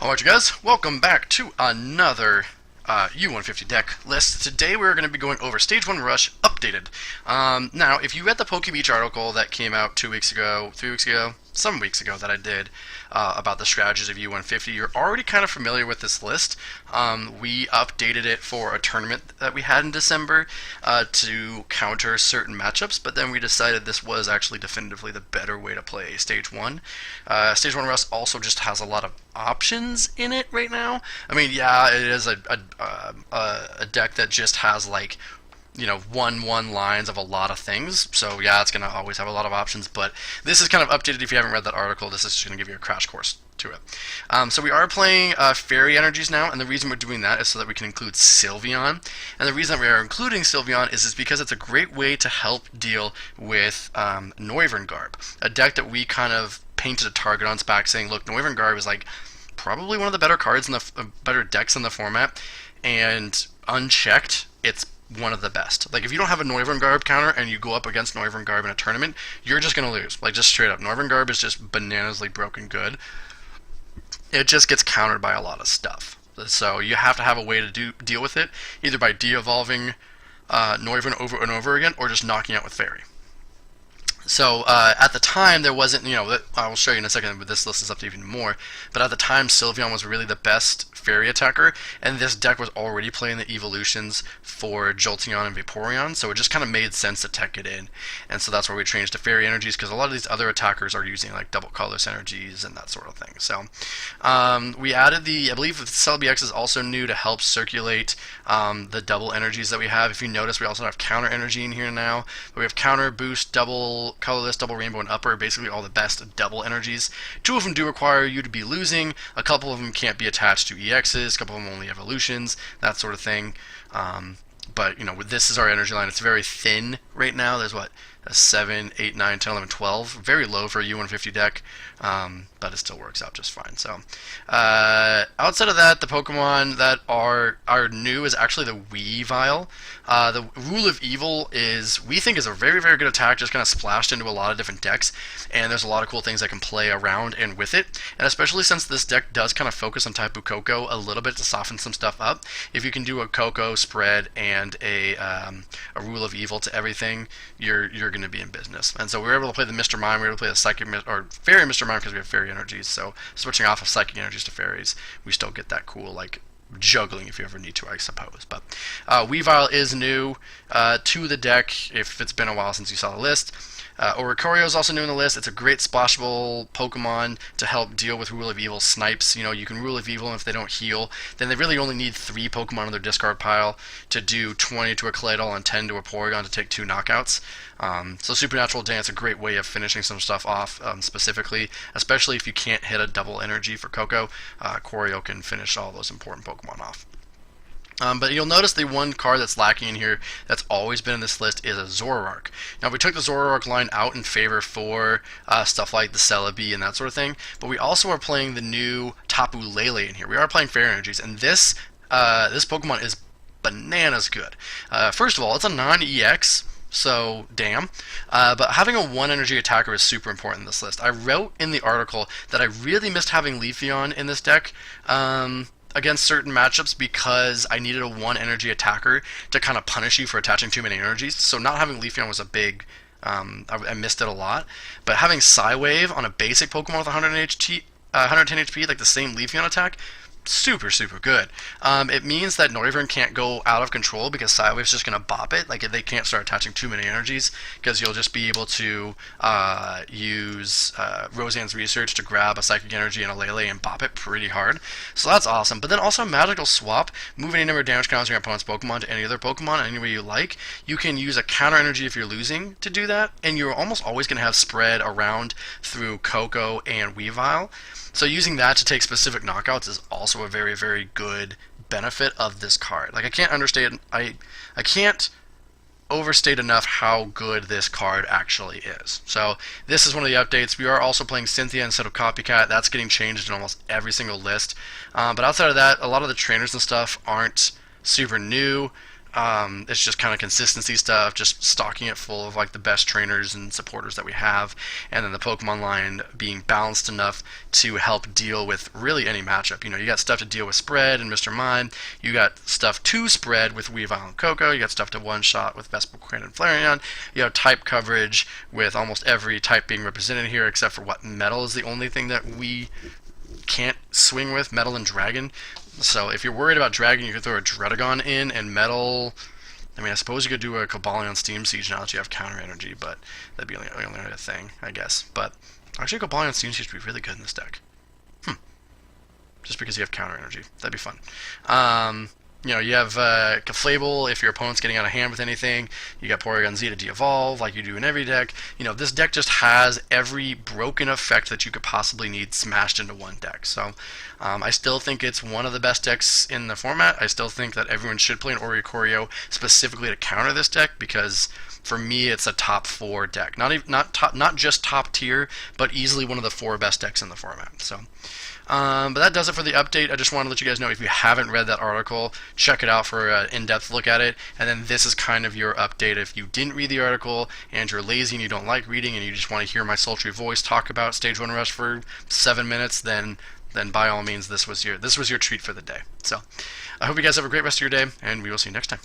Alright, you guys, welcome back to another U150 deck list. Today we're going to be going over Stage 1 Rush Updated. Now, if you read the PokeBeach article that came out 2 weeks ago, 3 weeks ago, some weeks ago that I did about the strategies of U150, you're already kind of familiar with this list. We updated it for a tournament that we had in December to counter certain matchups, but then we decided this was actually definitively the better way to play Stage 1. Stage 1 Rush also just has a lot of options in it right now. I mean, yeah, it is a deck that just has like, you know, 1-1 lines of a lot of things. So yeah, it's going to always have a lot of options, but this is kind of updated. If you haven't read that article, this is just going to give you a crash course to it. So we are playing Fairy Energies now, and the reason we're doing that is so that we can include Sylveon. And the reason that we are including Sylveon is because it's a great way to help deal with Noivern Garb, a deck that we kind of painted a target on spec, saying, look, Noivern Garb is like probably one of the better cards in the better decks in the format, and unchecked, it's one of the best. Like, if you don't have a Noivern Garb counter and you go up against Noivern Garb in a tournament, you're just going to lose. Like, just straight up. Noivern Garb is just bananas-ly broken good. It just gets countered by a lot of stuff. So you have to have a way to deal with it, either by de-evolving Noivern over and over again, or just knocking out with Fairy. So at the time, there wasn't, you know, I will show you in a second, but this list is up to even more. But at the time, Sylveon was really the best Fairy attacker, and this deck was already playing the evolutions for Jolteon and Vaporeon, so it just kind of made sense to tech it in. And so that's where we changed to Fairy Energies, because a lot of these other attackers are using like double colorless energies and that sort of thing. So we added I believe the Celebi X is also new to help circulate the double energies that we have. If you notice, we also have counter energy in here now. But we have counter, boost, double colorless, double rainbow, and upper, basically all the best double energies. 2 of them do require you to be losing, a couple of them can't be attached to EXs, a couple of them only evolutions, that sort of thing. But, you know, this is our energy line. It's very thin right now. There's, what, a 7, 8, 9, 10, 11, 12. Very low for a U150 deck, but it still works out just fine. So, outside of that, the Pokemon that are new is actually the Weavile. The Rule of Evil we think is a very, very good attack, just kind of splashed into a lot of different decks, and there's a lot of cool things that can play around and with it, and especially since this deck does kind of focus on Tapu Koko a little bit to soften some stuff up. If you can do a Koko spread and a Rule of Evil to everything, you're going to be in business. And so we were able to play the Mr. Mime, we were able to play the Psychic or Fairy Mr. Mime because we have Fairy Energies, so switching off of Psychic Energies to Fairies, we still get that cool, like, juggling if you ever need to, I suppose. But Weavile is new to the deck if it's been a while since you saw the list. Oricorio is also new in the list. It's a great splashable Pokemon to help deal with Rule of Evil snipes. You know, you can Rule of Evil, and if they don't heal, then they really only need 3 Pokemon in their discard pile to do 20 to a Claydol and 10 to a Porygon to take 2 knockouts. So Supernatural Dance, a great way of finishing some stuff off, specifically, especially if you can't hit a double energy for Koko. Corio can finish all those important Pokemon off. But you'll notice the one card that's lacking in here that's always been in this list is a Zoroark. Now, we took the Zoroark line out in favor for stuff like the Celebi and that sort of thing, but we also are playing the new Tapu Lele in here. We are playing Fairy Energies, and this Pokemon is bananas good. First of all, it's a non-EX, so damn. But having a 1 energy attacker is super important in this list. I wrote in the article that I really missed having Leafeon in this deck against certain matchups because I needed a 1 energy attacker to kind of punish you for attaching too many energies. So not having Leafeon was a big, I missed it a lot. But having Psywave on a basic Pokemon with 110 HP, like the same Leafeon attack, super, super good. It means that Noivern can't go out of control because Psywave's just going to bop it. Like, they can't start attaching too many energies because you'll just be able to use Roseanne's Research to grab a Psychic Energy and a Lele and bop it pretty hard. So that's awesome. But then also Magical Swap, move any number of damage counters on your opponent's Pokemon to any other Pokemon any way you like. You can use a counter energy if you're losing to do that, and you're almost always going to have spread around through Koko and Weavile. So using that to take specific knockouts is also a very, very good benefit of this card. Like, I can't overstate enough how good this card actually is. So this is one of the updates. We are also playing Cynthia instead of Copycat. That's getting changed in almost every single list. But outside of that, a lot of the trainers and stuff aren't super new. It's just kind of consistency stuff, just stocking it full of like the best trainers and supporters that we have, and then the Pokemon line being balanced enough to help deal with really any matchup. You got stuff to deal with spread and Mr. Mime. You got stuff to spread with Weavile and Coco. You got stuff to one shot with Vespiquen and Flareon. You have type coverage with almost every type being represented here, except for what Metal is the only thing that we can't swing with, Metal and Dragon. So if you're worried about Dragon, you could throw a Dredagon in, and Metal. I mean, I suppose you could do a Cobalion Steam Siege now that you have Counter Energy, but that'd be the only other thing, I guess. But actually, Cobalion Steam Siege would be really good in this deck. Just because you have Counter Energy, that'd be fun. You have Caflable if your opponent's getting out of hand with anything. You got Porygon Z to de-evolve, like you do in every deck. This deck just has every broken effect that you could possibly need smashed into one deck. So I still think it's one of the best decks in the format. I still think that everyone should play an Oricorio specifically to counter this deck, because for me it's a top 4 deck. Not just top tier, but easily one of the 4 best decks in the format. So. But that does it for the update. I just want to let you guys know, if you haven't read that article, check it out for an in-depth look at it. And then this is kind of your update. If you didn't read the article and you're lazy and you don't like reading and you just want to hear my sultry voice talk about Stage 1 Rush for 7 minutes, then by all means, this was your treat for the day. So I hope you guys have a great rest of your day, and we will see you next time.